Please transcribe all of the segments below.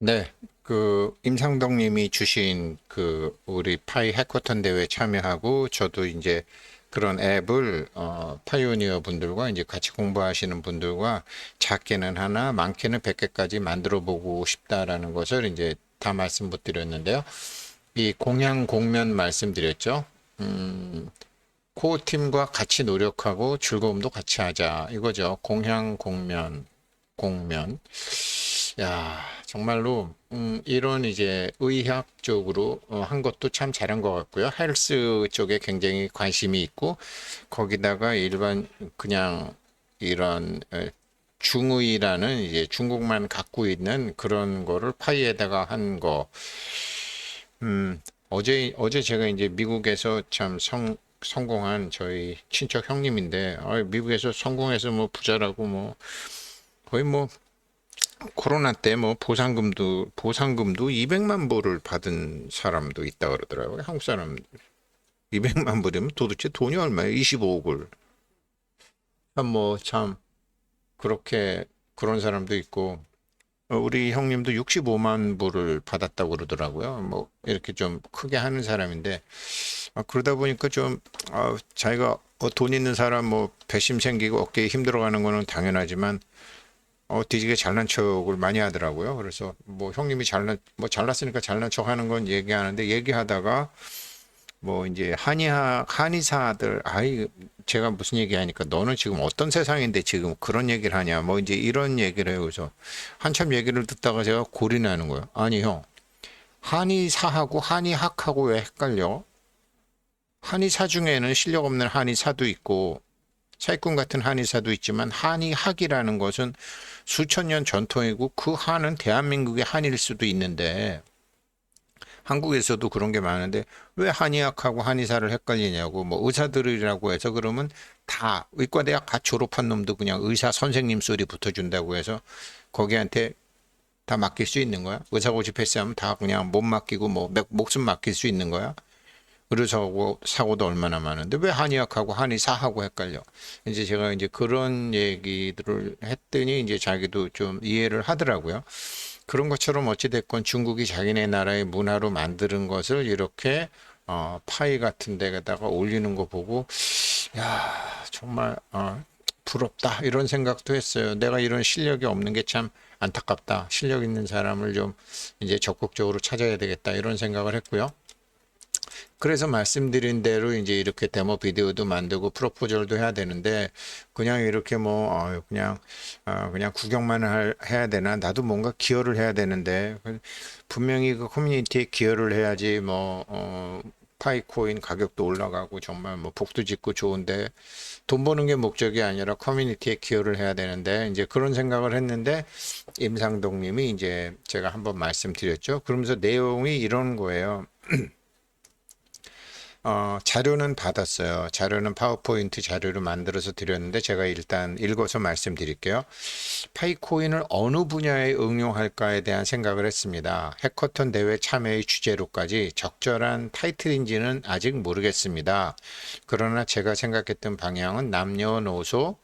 네, 임상덕 님이 주신 우리 파이 해커톤 대회 참여하고 저도 이제 그런 앱을 파이오니어 분들과 이제 같이 공부하시는 분들과 작게는 하나, 많게는 100개까지 만들어 보고 싶다라는 것을 이제 다 말씀 못 드렸는데요. 이 공양 공면 말씀드렸죠. 코어 팀과 같이 노력하고 즐거움도 같이 하자 이거죠. 공양 공면, 공면. 야, 정말로 이런 이제 의학적으로 한 것도 참 잘한 것 같고요. 헬스 쪽에 굉장히 관심이 있고 거기다가 일반 그냥 이런 중의라는 이제 중국만 갖고 있는 그런 거를 파이에다가 한 거. 어제 제가 이제 미국에서 참 성공한 저희 친척 형님인데 미국에서 성공해서 뭐 부자라고 뭐 거의 뭐 코로나 때 뭐 보상금도 200만 불을 받은 사람도 있다 그러더라고요. 한국 사람 200만 불이면 도대체 돈이 얼마예요? 25억을. 뭐 참 그렇게 그런 사람도 있고 우리 형님도 65만 불을 받았다고 그러더라고요. 뭐 이렇게 좀 크게 하는 사람인데 그러다 보니까 좀 자기가 돈 있는 사람 뭐 배심 생기고 어깨에 힘들어가는 거는 당연하지만 뒤지게 잘난 척을 많이 하더라고요. 그래서 뭐 형님이 잘났으니까 잘난 척 하는 건 얘기하는데 얘기하다가 뭐 이제 한의사들, 제가 무슨 얘기하니까 너는 지금 어떤 세상인데 지금 그런 얘기를 하냐. 뭐 이제 이런 얘기를 해요. 그래서 한참 얘기를 듣다가 제가 골이 나는 거예요. 아니, 형. 한의사하고 한의학하고 왜 헷갈려? 한의사 중에는 실력 없는 한의사도 있고 사기꾼 같은 한의사도 있지만 한의학이라는 것은 수천 년 전통이고 그 한은 대한민국의 한일 수도 있는데 한국에서도 그런 게 많은데 왜 한의학하고 한의사를 헷갈리냐고 뭐 의사들이라고 해서 그러면 다 의과대학 다 졸업한 놈도 그냥 의사 선생님 소리 붙어준다고 해서 거기한테 다 맡길 수 있는 거야? 의사고시 패스하면 다 그냥 몸 맡기고 뭐 목숨 맡길 수 있는 거야? 의료사고 사고도 얼마나 많은데 왜 한의학하고 한의사하고 헷갈려? 이제 제가 이제 그런 얘기들을 했더니 이제 자기도 좀 이해를 하더라고요. 그런 것처럼 어찌됐건 중국이 자기네 나라의 문화로 만드는 것을 이렇게 파이 같은 데다가 올리는 거 보고 야 정말 부럽다 이런 생각도 했어요. 내가 이런 실력이 없는 게 참 안타깝다. 실력 있는 사람을 좀 이제 적극적으로 찾아야 되겠다 이런 생각을 했고요. 그래서 말씀드린 대로 이제 이렇게 데모 비디오도 만들고 프로포절도 해야 되는데 그냥 이렇게 뭐 그냥 구경만 해야 되나 나도 뭔가 기여를 해야 되는데 분명히 그 커뮤니티에 기여를 해야지 뭐 파이코인 가격도 올라가고 정말 뭐 복도 짓고 좋은데 돈 버는 게 목적이 아니라 커뮤니티에 기여를 해야 되는데 이제 그런 생각을 했는데 임상동 님이 이제 제가 한번 말씀드렸죠. 그러면서 내용이 이런 거예요. 자료는 받았어요. 자료는 파워포인트 자료로 만들어서 드렸는데 제가 일단 읽어서 말씀드릴게요. 파이코인을 어느 분야에 응용할까에 대한 생각을 했습니다. 해커톤 대회 참여의 주제로까지 적절한 타이틀인지는 아직 모르겠습니다. 그러나 제가 생각했던 방향은 남녀노소,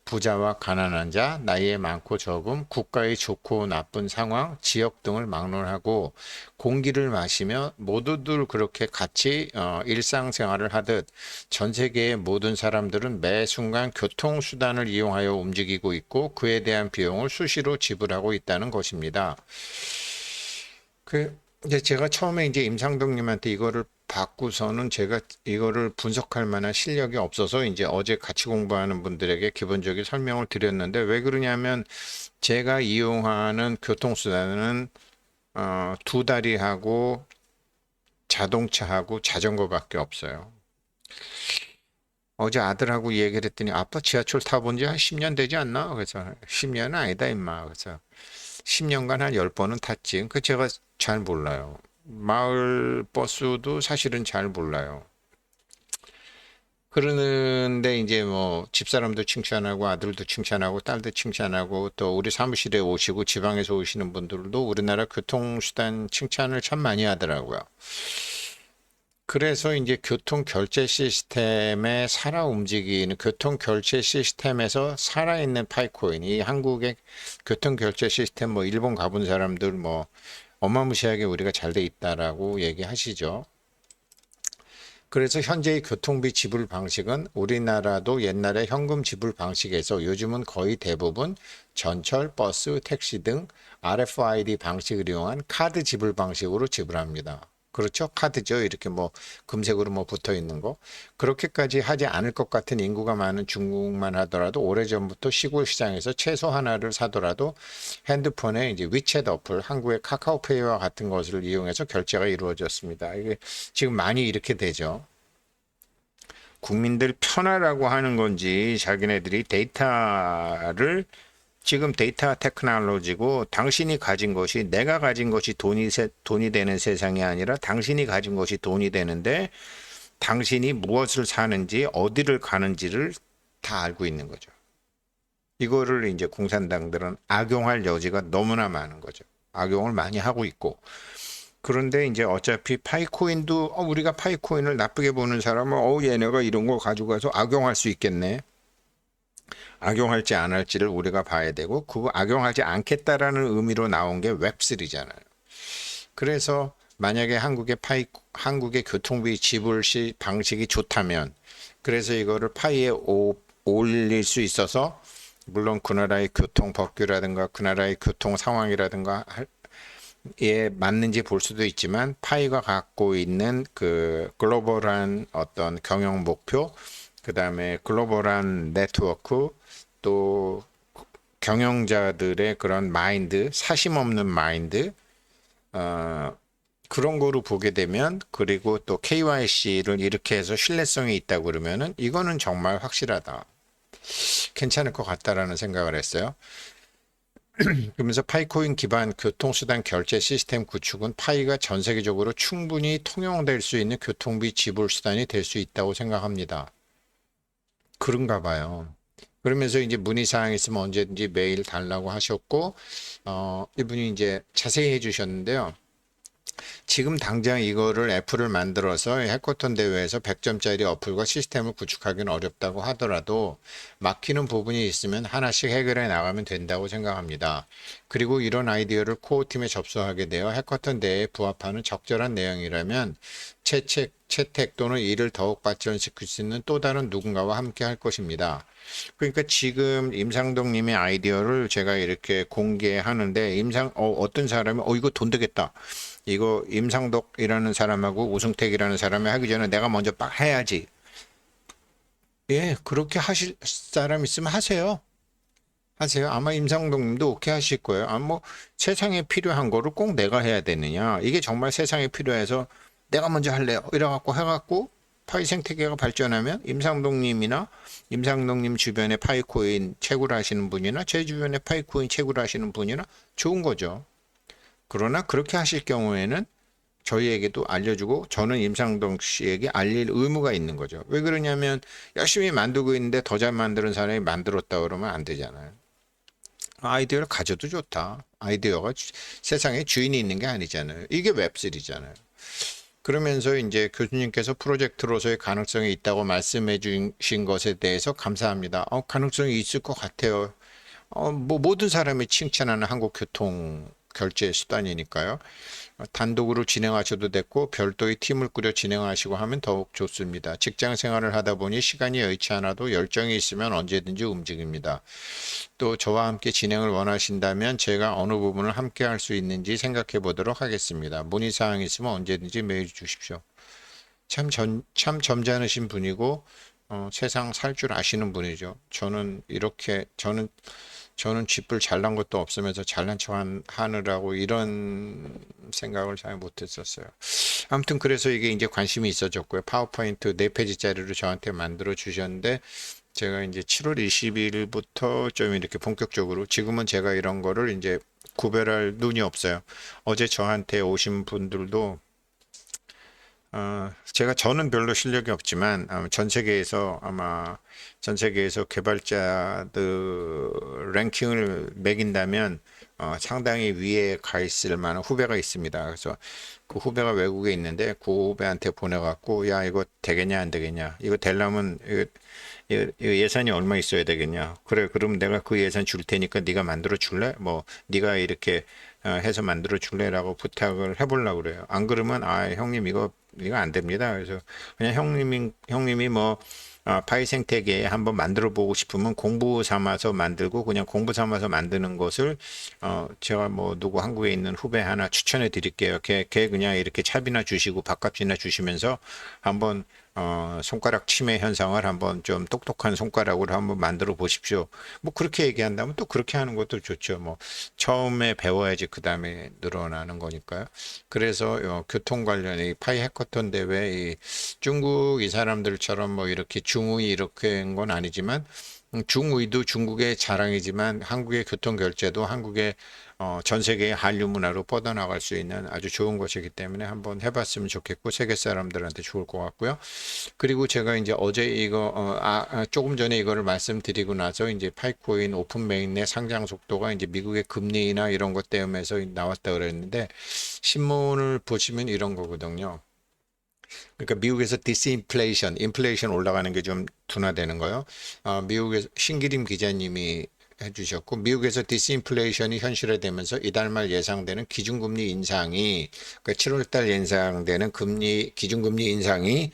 부자와 가난한 자, 나이에 많고 적음, 국가의 좋고 나쁜 상황, 지역 등을 막론하고 공기를 마시며 모두들 그렇게 같이 일상생활을 하듯 전 세계의 모든 사람들은 매 순간 교통수단을 이용하여 움직이고 있고 그에 대한 비용을 수시로 지불하고 있다는 것입니다. 이제 제가 처음에 이제 임상덕님한테 이거를 받고서는 제가 이거를 분석할 만한 실력이 없어서 이제 어제 같이 공부하는 분들에게 기본적인 설명을 드렸는데 왜 그러냐면 제가 이용하는 교통수단은 두 다리하고 자동차하고 자전거밖에 없어요. 어제 아들하고 얘기를 했더니 아빠 지하철 타본 지 한 10년 되지 않나? 그래서 10년은 아니다 임마. 그래서 10년간 한 10번은 탔지. 그 제가 잘 몰라요. 마을 버스도 사실은 잘 몰라요. 그러는데 이제 뭐 집사람도 칭찬하고 아들도 칭찬하고 딸도 칭찬하고 또 우리 사무실에 오시고 지방에서 오시는 분들도 우리나라 교통수단 칭찬을 참 많이 하더라고요. 그래서 이제 교통 결제 시스템에 살아 움직이는 교통 결제 시스템에서 살아있는 파이코인, 이 한국의 교통 결제 시스템 뭐 일본 가본 사람들 뭐 어마무시하게 우리가 잘 돼 있다라고 얘기하시죠. 그래서 현재의 교통비 지불 방식은 우리나라도 옛날에 현금 지불 방식에서 요즘은 거의 대부분 전철, 버스, 택시 등 RFID 방식을 이용한 카드 지불 방식으로 지불합니다. 그렇죠? 카드죠. 이렇게 뭐 금색으로 뭐 붙어 있는 거. 그렇게까지 하지 않을 것 같은 인구가 많은 중국만 하더라도 오래전부터 시골 시장에서 채소 하나를 사더라도 핸드폰에 이제 위챗 어플, 한국의 카카오페이와 같은 것을 이용해서 결제가 이루어졌습니다. 이게 지금 많이 이렇게 되죠. 국민들 편하라고 하는 건지 자기네들이 데이터를 지금 데이터 테크놀로지고 당신이 가진 것이 내가 가진 것이 돈이 되는 세상이 아니라 당신이 가진 것이 돈이 되는데 당신이 무엇을 사는지 어디를 가는지를 다 알고 있는 거죠. 이거를 이제 공산당들은 악용할 여지가 너무나 많은 거죠. 악용을 많이 하고 있고 그런데 이제 어차피 파이코인도 우리가 파이코인을 나쁘게 보는 사람은 얘네가 이런 거 가지고 가서 악용할 수 있겠네. 악용할지 안 할지를 우리가 봐야 되고 그거 악용하지 않겠다라는 의미로 나온 게 웹3잖아요. 그래서 만약에 한국의 교통비 지불 시 방식이 좋다면 그래서 이거를 파이에 올릴 수 있어서 물론 그 나라의 교통 법규라든가 그 나라의 교통 상황이라든가 에 맞는지 볼 수도 있지만 파이가 갖고 있는 그 글로벌한 어떤 경영 목표, 그 다음에 글로벌한 네트워크, 또 경영자들의 그런 마인드, 사심 없는 마인드, 어, 그런 거로 보게 되면 그리고 또 KYC를 이렇게 해서 신뢰성이 있다고 그러면은 이거는 정말 확실하다. 괜찮을 것 같다라는 생각을 했어요. 그러면서 파이코인 기반 교통수단 결제 시스템 구축은 파이가 전 세계적으로 충분히 통용될 수 있는 교통비 지불 수단이 될 수 있다고 생각합니다. 그런가 봐요. 그러면서 이제 문의사항 있으면 언제든지 메일 달라고 하셨고, 이분이 이제 자세히 해주셨는데요. 지금 당장 이거를 애플을 만들어서 해커톤 대회에서 100점짜리 어플과 시스템을 구축하기는 어렵다고 하더라도 막히는 부분이 있으면 하나씩 해결해 나가면 된다고 생각합니다. 그리고 이런 아이디어를 코어팀에 접수하게 되어 해커톤 대회에 부합하는 적절한 내용이라면 채택 또는 이를 더욱 발전시킬 수 있는 또 다른 누군가와 함께 할 것입니다. 그러니까 지금 임상동 님의 아이디어를 제가 이렇게 공개하는데 어떤 사람이 이거 돈 되겠다. 이거 임상덕이라는 사람하고 우승택이라는 사람이 하기 전에 내가 먼저 빡 해야지. 예, 그렇게 하실 사람 있으면 하세요. 하세요. 아마 임상동 님도 오케이 하실 거예요. 뭐 세상에 필요한 거를 꼭 내가 해야 되느냐. 이게 정말 세상에 필요해서 내가 먼저 할래요. 이래갖고 해갖고 파이 생태계가 발전하면 임상동 님이나 임상동 님 주변에 파이코인 채굴 하시는 분이나 제 주변에 파이코인 채굴 하시는 분이나 좋은 거죠. 그러나 그렇게 하실 경우에는 저희에게도 알려주고 저는 임상동 씨에게 알릴 의무가 있는 거죠. 왜 그러냐면 열심히 만들고 있는데 더 잘 만드는 사람이 만들었다 그러면 안 되잖아요. 아이디어를 가져도 좋다. 아이디어가 세상에 주인이 있는 게 아니잖아요. 이게 웹3잖아요. 그러면서 이제 교수님께서 프로젝트로서의 가능성이 있다고 말씀해 주신 것에 대해서 감사합니다. 가능성이 있을 것 같아요. 뭐 모든 사람이 칭찬하는 한국 교통 결제 수단이니까요. 단독으로 진행하셔도 됐고 별도의 팀을 꾸려 진행하시고 하면 더욱 좋습니다. 직장 생활을 하다 보니 시간이 여의치 않아도 열정이 있으면 언제든지 움직입니다. 또 저와 함께 진행을 원하신다면 제가 어느 부분을 함께 할 수 있는지 생각해 보도록 하겠습니다. 문의사항 있으면 언제든지 메일 주십시오. 참 점잖으신 분이고 세상 살 줄 아시는 분이죠. 저는 쥐뿔 잘난 것도 없으면서 잘난 척 하느라고 이런 생각을 잘 못했었어요. 아무튼 그래서 이게 이제 관심이 있어졌고요. 파워포인트 4페이지짜리로 저한테 만들어 주셨는데 제가 이제 7월 20일부터 좀 이렇게 본격적으로 지금은 제가 이런 거를 이제 구별할 눈이 없어요. 어제 저한테 오신 분들도 저는 별로 실력이 없지만 전 세계에서 개발자들 랭킹을 매긴다면 상당히 위에 가 있을 만한 후배가 있습니다. 그래서 그 후배가 외국에 있는데 그 후배한테 보내갖고 야 이거 되겠냐 안 되겠냐 이거 되려면 이거 예산이 얼마 있어야 되겠냐 그래 그럼 내가 그 예산 줄 테니까 네가 만들어 줄래 뭐 네가 이렇게 해서 만들어 줄래라고 부탁을 해보려고 그래요. 안 그러면 아 형님 이거 안 됩니다. 그래서 그냥 형님이 뭐 파이 생태계 한번 만들어 보고 싶으면 공부 삼아서 만들고 그냥 공부 삼아서 만드는 것을 제가 뭐 누구 한국에 있는 후배 하나 추천해 드릴게요. 걔 그냥 이렇게 차비나 주시고 밥값이나 주시면서 한번 손가락 치매 현상을 한번 좀 똑똑한 손가락으로 한번 만들어 보십시오. 뭐 그렇게 얘기한다면 또 그렇게 하는 것도 좋죠. 뭐 처음에 배워야지 그 다음에 늘어나는 거니까요. 그래서 교통 관련 이 파이 해커톤 대회 이 중국 이 사람들처럼 뭐 이렇게 중의 이렇게 한 건 아니지만 중의도 중국의 자랑이지만 한국의 교통 결제도 한국의 전 세계의 한류 문화로 뻗어나갈 수 있는 아주 좋은 것이기 때문에 한번 해봤으면 좋겠고 세계 사람들한테 좋을 것 같고요. 그리고 제가 이제 어제 이거 조금 전에 이거를 말씀드리고 나서 이제 파이코인 오픈 메인의 상장 속도가 이제 미국의 금리나 이런 것 때문에 나왔다 그랬는데 신문을 보시면 이런 거거든요. 그러니까 미국에서 디스인플레이션, 인플레이션 올라가는 게 좀 둔화되는 거요. 미국의 신기림 기자님이 해주셨고 미국에서 디스인플레이션이 현실화되면서 이달 말 예상되는 기준금리 인상이 그러니까 7월 달 예상되는 기준금리 인상이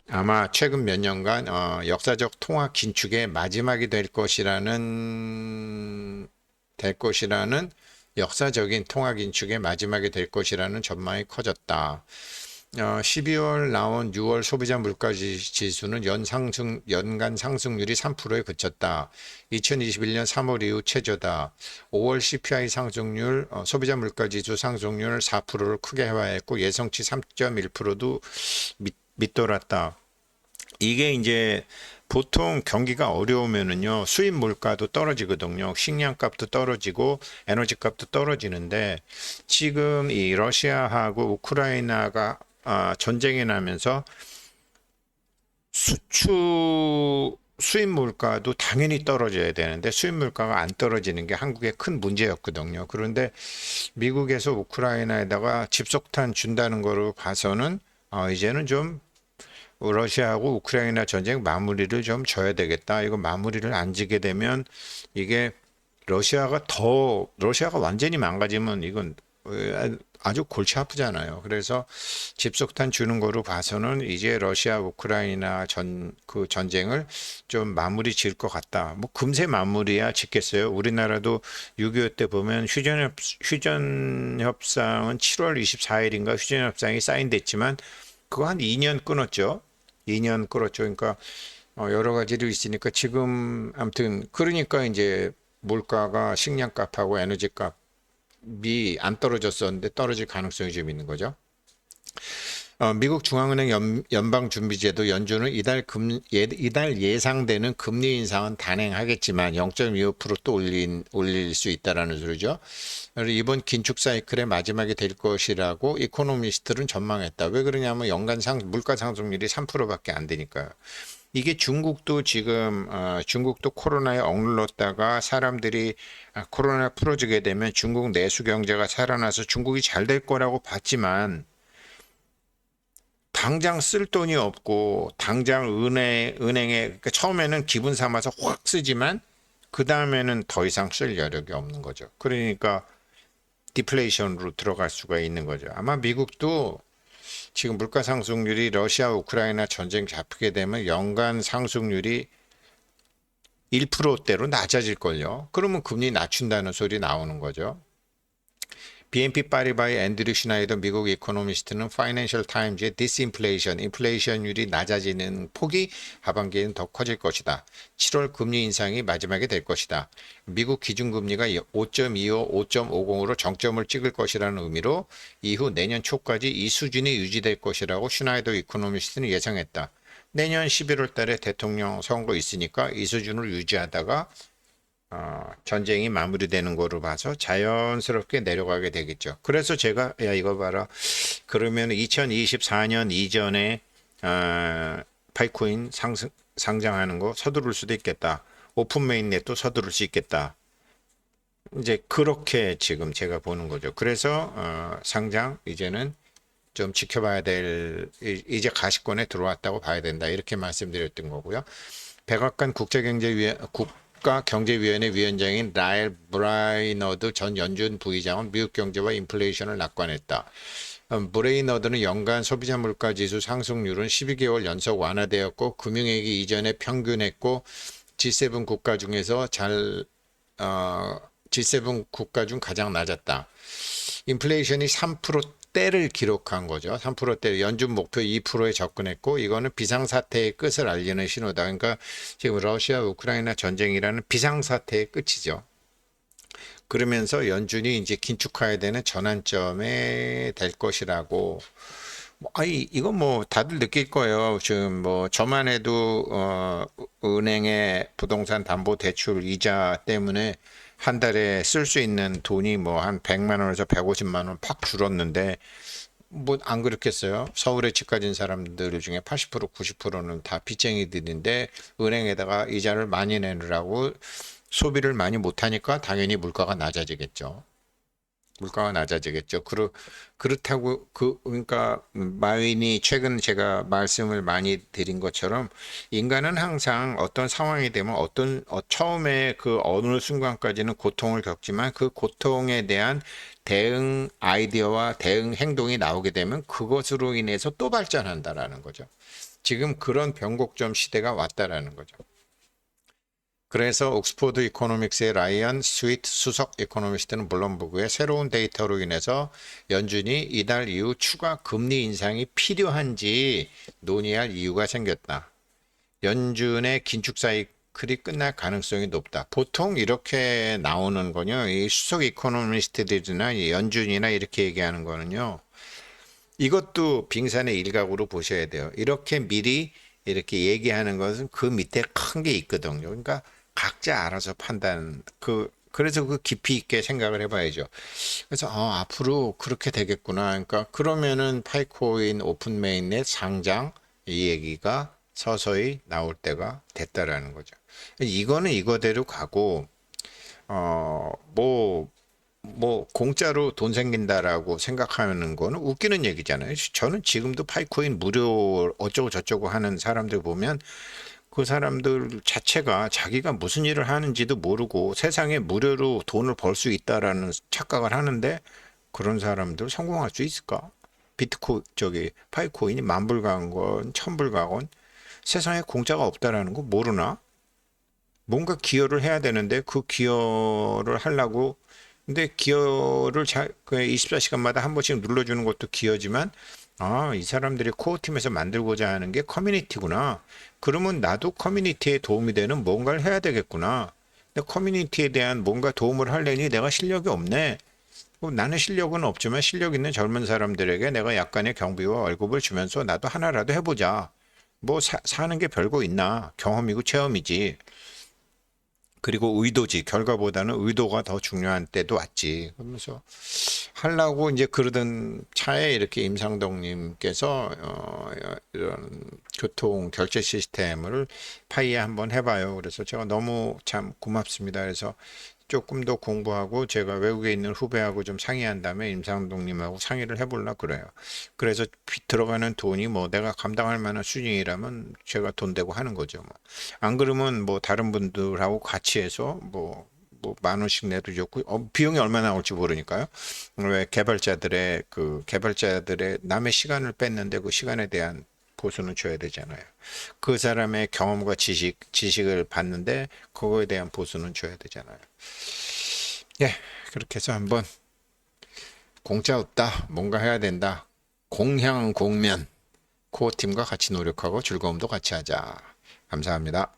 아마 최근 몇 년간 역사적 통화 긴축의 마지막이 될 것이라는 역사적인 통화 긴축의 마지막이 될 것이라는 전망이 커졌다. 12월 나온 6월 소비자 물가지 지수는 연간 상승률이 3%에 그쳤다. 2021년 3월 이후 최저다. 5월 CPI 상승률, 소비자 물가지수 상승률 4%를 크게 하회했고 예상치 3.1%도 밑돌았다. 이게 이제 보통 경기가 어려우면은요 수입 물가도 떨어지거든요. 식량값도 떨어지고 에너지 값도 떨어지는데 지금 이 러시아하고 우크라이나가 전쟁이 나면서 수입 물가도 당연히 떨어져야 되는데 수입 물가가 안 떨어지는 게 한국의 큰 문제였거든요. 그런데 미국에서 우크라이나에다가 집속탄 준다는 거로 봐서는 이제는 좀 러시아하고 우크라이나 전쟁 마무리를 좀 져야 되겠다. 이거 마무리를 안 지게 되면 이게 러시아가 완전히 망가지면 이건 아주 골치 아프잖아요. 그래서 집속탄 주는 거로 봐서는 이제 러시아 우크라이나 그 전쟁을 좀 마무리 지을 것 같다. 뭐 금세 마무리야 짓겠어요. 우리나라도 6.25 때 보면 휴전 협상은 7월 24일인가 휴전 협상이 사인됐지만 그거 한 2년 끊었죠. 2년 끌었죠. 그러니까 여러 가지로 있으니까 지금 아무튼 그러니까 이제 물가가 식량값하고 에너지 값이 안 떨어졌었는데 떨어질 가능성이 좀 있는 거죠. 미국 중앙은행 연방준비제도 연준은 이달 예상되는 금리 인상은 단행하겠지만 0.25%또 올릴 수 있다라는 소리죠. 이번 긴축 사이클의 마지막이 될 것이라고 이코노미스트는 전망했다. 왜 그러냐면 물가 상승률이 3%밖에 안 되니까요. 이게 중국도 지금 중국도 코로나에 억눌렀다가 사람들이 코로나 풀어지게 되면 중국 내수 경제가 살아나서 중국이 잘 될 거라고 봤지만 당장 쓸 돈이 없고 당장 은행에 그러니까 처음에는 기분 삼아서 확 쓰지만 그 다음에는 더 이상 쓸 여력이 없는 거죠. 그러니까 디플레이션으로 들어갈 수가 있는 거죠. 아마 미국도 지금 물가 상승률이 러시아 우크라이나 전쟁 잡히게 되면 연간 상승률이 1%대로 낮아질걸요. 그러면 금리 낮춘다는 소리 나오는 거죠. BNP 파리바의 앤드류 슈나이더 미국 이코노미스트는 파이낸셜 타임즈의 디스인플레이션, 인플레이션율이 낮아지는 폭이 하반기에는 더 커질 것이다. 7월 금리 인상이 마지막이 될 것이다. 미국 기준금리가 5.25, 5.50으로 정점을 찍을 것이라는 의미로 이후 내년 초까지 이 수준이 유지될 것이라고 슈나이더 이코노미스트는 예상했다. 내년 11월 달에 대통령 선거 있으니까 이 수준을 유지하다가 전쟁이 마무리되는 거로 봐서 자연스럽게 내려가게 되겠죠. 그래서 제가 야 이거 봐라. 그러면 2024년 이전에 파이코인 상장하는 거 서두를 수도 있겠다. 오픈 메인넷도 서두를 수 있겠다. 이제 그렇게 지금 제가 보는 거죠. 그래서 상장 이제는 좀 지켜봐야 될 이제 가시권에 들어왔다고 봐야 된다 이렇게 말씀드렸던 거고요. 백악관 국가경제위원회 위원장인 라일 브라이너드 전 연준 부의장은 미국 경제와 인플레이션을 낙관했다. 브레이너드는 연간 소비자 물가 지수 상승률은 12개월 연속 완화되었고 금융위기 이전에 평균했고 G7 국가 중에서 G7 국가 중 가장 낮았다. 인플레이션이 3%대를 기록한 거죠. 3%대 연준 목표 2%에 접근했고 이거는 비상사태의 끝을 알리는 신호다. 그러니까 지금 러시아 우크라이나 전쟁이라는 비상사태의 끝이죠. 그러면서 연준이 이제 긴축해야 되는 전환점에 될 것이라고. 아니 이건 뭐 다들 느낄 거예요. 지금 뭐 저만 해도 은행의 부동산 담보 대출 이자 때문에 한 달에 쓸 수 있는 돈이 뭐 한 100만 원에서 150만 원 팍 줄었는데 뭐 안 그렇겠어요? 서울에 집 가진 사람들 중에 80% 90%는 다 빚쟁이들인데 은행에다가 이자를 많이 내느라고 소비를 많이 못하니까 당연히 물가가 낮아지겠죠. 물가가 낮아지겠죠. 그렇다고 그러니까 마윈이 최근 제가 말씀을 많이 드린 것처럼 인간은 항상 어떤 상황이 되면 처음에 그 어느 순간까지는 고통을 겪지만 그 고통에 대한 대응 아이디어와 대응 행동이 나오게 되면 그것으로 인해서 또 발전한다라는 거죠. 지금 그런 변곡점 시대가 왔다라는 거죠. 그래서 옥스포드 이코노믹스의 라이언 스위트 수석 이코노미스트는 블룸버그의 새로운 데이터로 인해서 연준이 이달 이후 추가 금리 인상이 필요한지 논의할 이유가 생겼다. 연준의 긴축 사이클이 끝날 가능성이 높다. 보통 이렇게 나오는 거요. 이 수석 이코노미스트들이나 연준이나 이렇게 얘기하는 거는요. 이것도 빙산의 일각으로 보셔야 돼요. 이렇게 미리 이렇게 얘기하는 것은 그 밑에 큰 게 있거든요. 그러니까 각자 알아서 그래서 그 깊이 있게 생각을 해봐야죠. 그래서 앞으로 그렇게 되겠구나. 그러니까 그러면은 파이코인 오픈메인넷 상장 이 얘기가 서서히 나올 때가 됐다라는 거죠. 이거는 이거대로 가고 뭐 공짜로 돈 생긴다라고 생각하는 거는 웃기는 얘기잖아요. 저는 지금도 파이코인 무료 어쩌고 저쩌고 하는 사람들 보면 그 사람들 자체가 자기가 무슨 일을 하는지도 모르고 세상에 무료로 돈을 벌 수 있다라는 착각을 하는데 그런 사람들 성공할 수 있을까? 파이코인이 만불 가건 천불 가건 세상에 공짜가 없다라는 거 모르나? 뭔가 기여를 해야 되는데 그 기여를 하려고 근데 기여를 24시간마다 한 번씩 눌러주는 것도 기여지만 이 사람들이 코어팀에서 만들고자 하는 게 커뮤니티구나. 그러면 나도 커뮤니티에 도움이 되는 뭔가를 해야 되겠구나. 근데 커뮤니티에 대한 뭔가 도움을 하려니 내가 실력이 없네. 나는 실력은 없지만 실력 있는 젊은 사람들에게 내가 약간의 경비와 월급을 주면서 나도 하나라도 해보자. 뭐 사는 게 별거 있나. 경험이고 체험이지. 그리고 의도지 결과보다는 의도가 더 중요한 때도 왔지. 그러면서 하려고 이제 그러던 차에 이렇게 임상동님께서 이런 교통 결제 시스템을 파이에 한번 해봐요. 그래서 제가 너무 참 고맙습니다. 그래서 조금 더 공부하고 제가 외국에 있는 후배하고 좀 상의한 다음에 임상동님하고 상의를 해볼라 그래요. 그래서 들어가는 돈이 뭐 내가 감당할 만한 수준이라면 제가 돈 대고 하는 거죠. 뭐. 안 그러면 뭐 다른 분들하고 같이 해서 뭐 만 원씩 내도 좋고 비용이 얼마나 나올지 모르니까요. 왜 개발자들의 남의 시간을 뺐는데 그 시간에 대한 보수는 줘야 되잖아요. 그 사람의 경험과 지식을 받는데 그거에 대한 보수는 줘야 되잖아요. 예, 그렇게 해서 한번 공짜 없다, 뭔가 해야 된다. 공향 공면 코어팀과 같이 노력하고 즐거움도 같이 하자. 감사합니다.